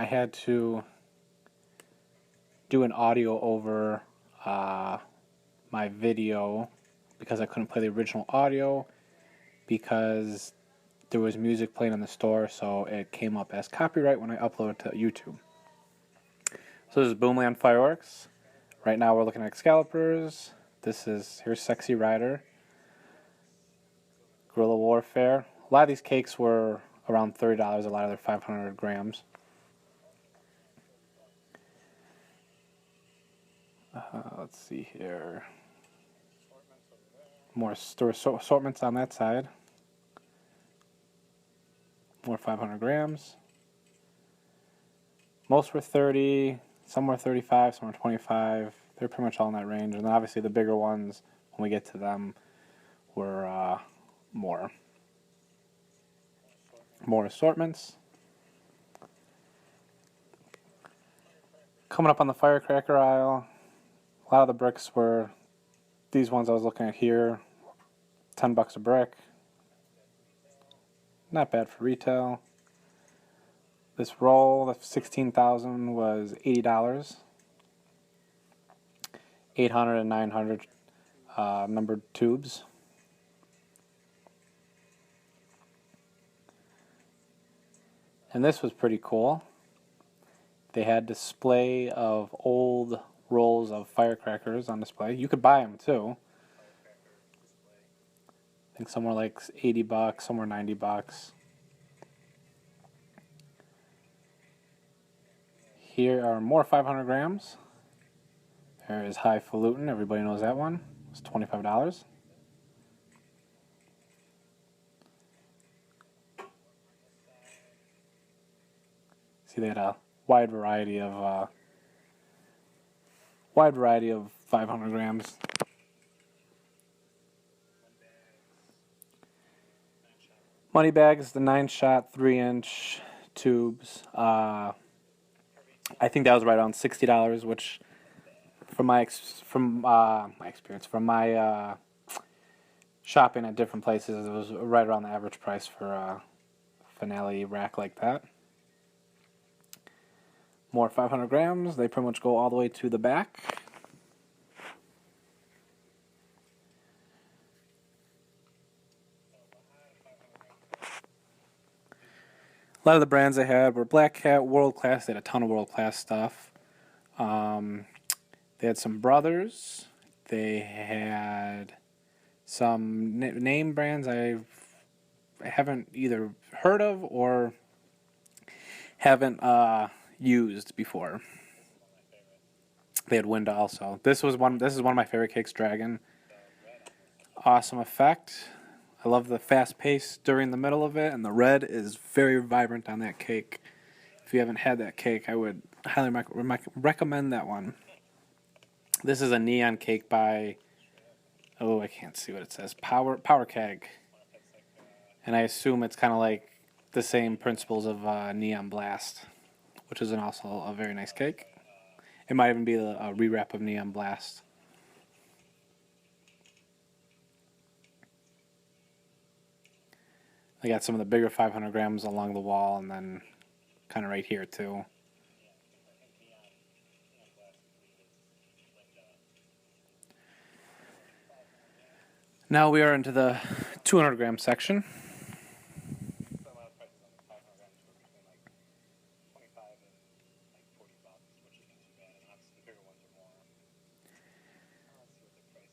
had to do an audio over my video because I couldn't play the original audio because there was music playing in the store, so it came up as copyright when I uploaded to YouTube. So this is Boomland Fireworks. Right now we're looking at Excaliburs. Here's Sexy Rider. Guerrilla Warfare. A lot of these cakes were around $30, a lot of they're 500 grams. Let's see here. More store assortments on that side. More 500 grams. Most were 30, some were 35, some were 25. They're pretty much all in that range. And then obviously the bigger ones, when we get to them, were more. More assortments. Coming up on the firecracker aisle, a lot of the bricks were these ones I was looking at here, $10 a brick. Not bad for retail. This roll of 16,000 was $80. 800 and 900 numbered tubes. And this was pretty cool. They had display of old rolls of firecrackers on display. You could buy them too. I think some were like $80, some were $90. Here are more 500 grams. There is Highfalutin. Everybody knows that one. It's $25. See, they had a wide variety of 500 grams. Money bags, the 9-shot 3-inch tubes. I think that was right around $60, which, from my experience, from my shopping at different places, it was right around the average price for a finale rack like that. More 500 grams. They pretty much go all the way to the back. A lot of the brands they had were Black Cat, World Class. They had a ton of World Class stuff. They had some Brothers. They had some name brands I haven't either heard of or haven't used before. They had Winda also. This is one of my favorite cakes, Dragon. Awesome effect. I love the fast pace during the middle of it, and the red is very vibrant on that cake. If you haven't had that cake, I would highly recommend that one. This is a neon cake by, I can't see what it says, Power Keg. And I assume it's kind of like the same principles of Neon Blast, which is also a very nice cake. It might even be a rewrap of Neon Blast. I got some of the bigger 500 grams along the wall and then kind of right here too. Now we are into the 200 gram section.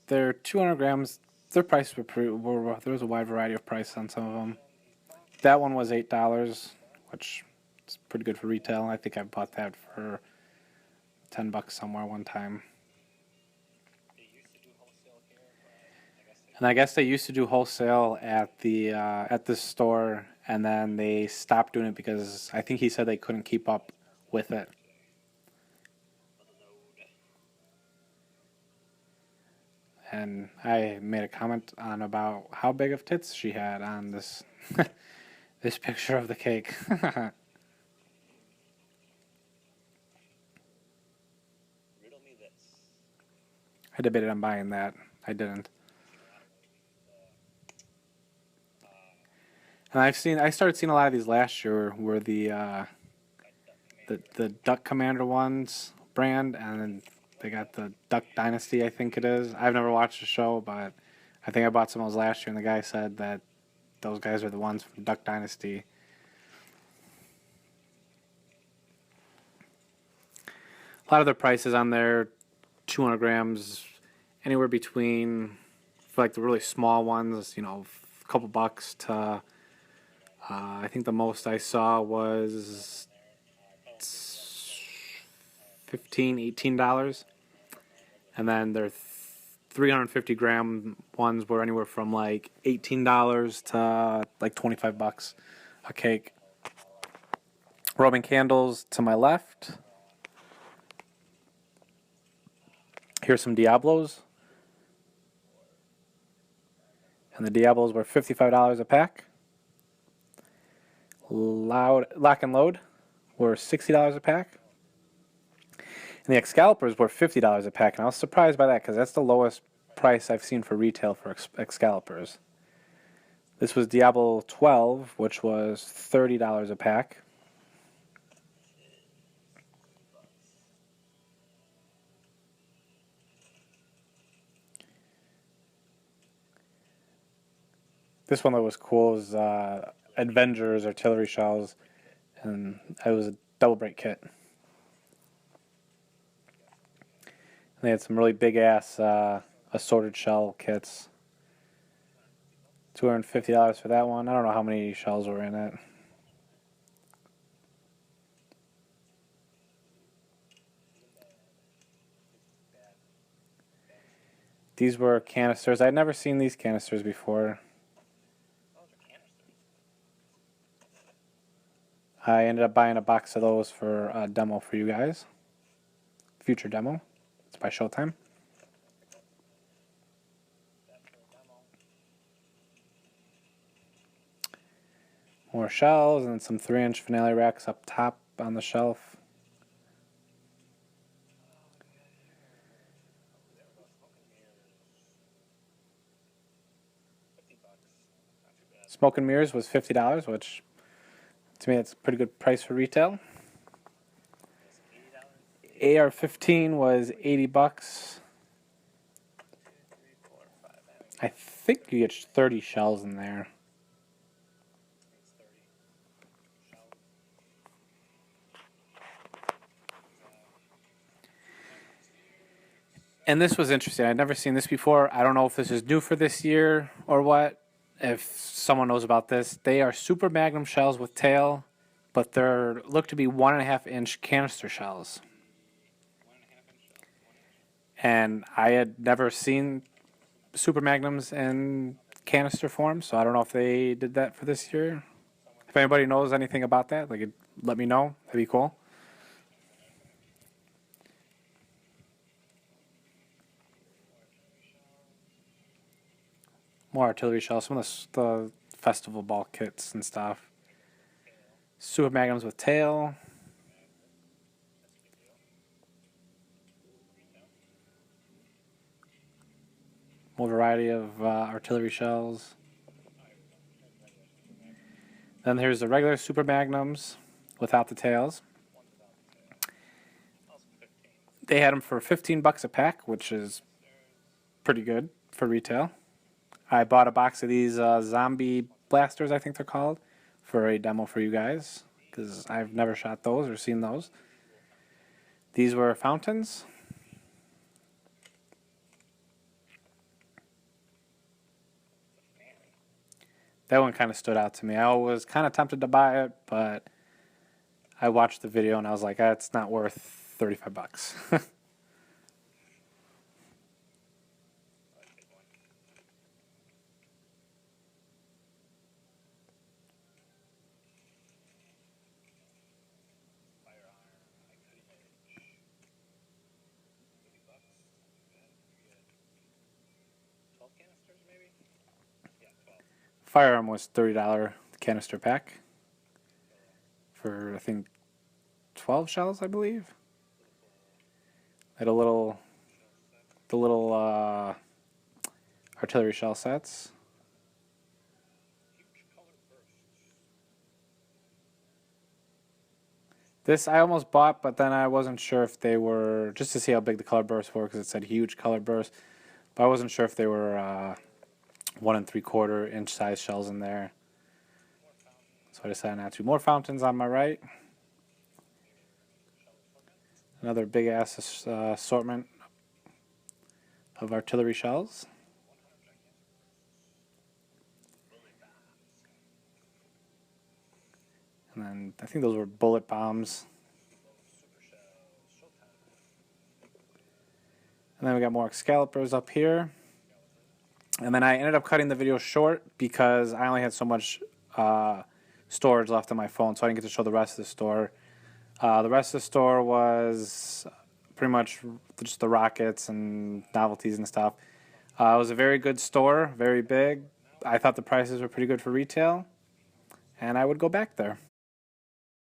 They're 200 grams. Their prices were there was a wide variety of prices on some of them. That one was $8, which is pretty good for retail. I think I bought that for $10 somewhere one time. And I guess they used to do wholesale at this store, and then they stopped doing it because I think he said they couldn't keep up with it. And I made a comment on about how big of tits she had on this this picture of the cake. I debated on buying that. I didn't. And I started seeing a lot of these last year where the the Duck Commander ones brand, and they got the Duck Dynasty, I think it is. I've never watched the show, but I think I bought some of those last year, and the guy said that those guys are the ones from Duck Dynasty. A lot of their prices on there, 200 grams, anywhere between, for like the really small ones, a couple bucks to, I think the most I saw was $15, $18. And then their 350-gram ones were anywhere from like $18 to like 25 bucks a cake. Roman candles to my left. Here's some Diablos. And the Diablos were $55 a pack. Lock and Load were $60 a pack. And the Excaliburs were $50 a pack. And I was surprised by that because that's the lowest price I've seen for retail for Excaliburs. This was Diablo 12, which was $30 a pack. This one that was cool was Avengers artillery shells, and it was a double break kit. And they had some really big ass assorted shell kits. $250 for that one. I don't know how many shells were in it. These were canisters. I'd never seen these canisters before. I ended up buying a box of those for a demo for you guys. Future demo. It's by Showtime. More shells and some 3-inch finale racks up top on the shelf. Smoke and Mirrors was $50, which to me, it's a pretty good price for retail. AR-15 was $80. I think you get 30 shells in there. And this was interesting. I'd never seen this before. I don't know if this is new for this year or what. If someone knows about this, they are super magnum shells with tail, but they're look to be 1.5-inch canister shells. And I had never seen super magnums in canister form, so I don't know if they did that for this year. If anybody knows anything about that, like, let me know. That'd be cool. More artillery shells, some of the festival ball kits and stuff. Super magnums with tail. More variety of artillery shells. Then here's the regular super magnums without the tails. They had them for $15 a pack, which is pretty good for retail. I bought a box of these zombie blasters, I think they're called, for a demo for you guys, because I've never shot those or seen those. These were fountains. That one kind of stood out to me. I was kind of tempted to buy it, but I watched the video and I was like, it's not worth $35. Firearm was $30 canister pack for, I think, 12 shells, I believe. Had the little artillery shell sets. This I almost bought, but then I wasn't sure if they were, just to see how big the color bursts were, because it said huge color burst. But I wasn't sure if they were 1 3/4 inch size shells in there. So I decided not to. More fountains on my right. Another big ass assortment of artillery shells. And then I think those were bullet bombs. And then we got more Excaliburs up here. And then I ended up cutting the video short because I only had so much storage left on my phone, so I didn't get to show the rest of the store. The rest of the store was pretty much just the rockets and novelties and stuff. It was a very good store, very big. I thought the prices were pretty good for retail, and I would go back there.